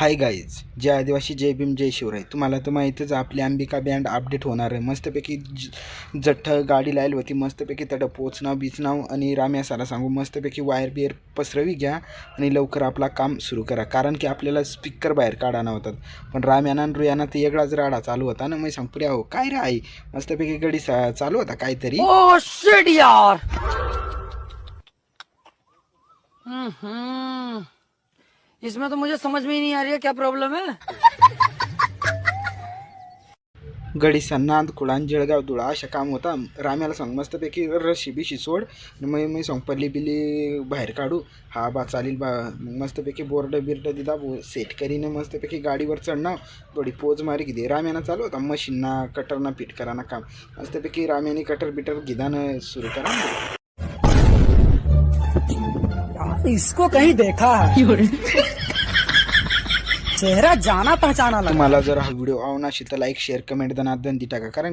Hi guys, जय आदिवासी, जय भीम, जय शिवराय. तुम्हाला तर माहीतच आपली अंबिका बँड अपडेट होणार आहे. मस्तपैकी जठ्ठ गाडी लायल होती, मस्तपैकी तडं पोचनाव बिचनाव आणि राम्या साला सांगू मस्तपैकी वायर बिअर पसरवी घ्या आणि लवकर आपला काम सुरू करा. कारण की आपल्याला स्पीकर बाहेर काढाना होतात. पण राम्याना आणि रुयाना तर वेगळाच राडा चालू होता ना. मी सांगू हो काय रे आई, मस्तपैकी गडी चालू होता काहीतरी. ओह शिट यार. इसमें तो मुझे समझ में ही नहीं आ रही है क्या प्रॉब्लम है. गडीचा नाद कुळान जळगाव धुळा अशा काम होता. राम्याला सांग मस्तपैकी रशी बिशी सोड, मी सांग पल्ली बिल्ली बाहेर काढू. हा बा चालील बा. मस्तपैकी बोर्ड बिर्ड दिदा सेट करीने मस्तपैकी गाडीवर चढणं, थोडी पोज मारी किती. राम्यानं चालू होता मशीनना कटरना फिट कराना काम. मस्तपैकी राम्याने कटर बिटर गिदानं सुरू करा. इसको कहीं देखा है. चेहरा जाना पहचाना लगा. तुम्हाला जर हा व्हिडिओ आवडला असेल तर लाईक शेअर कमेंट दनादन दी टाका. कारण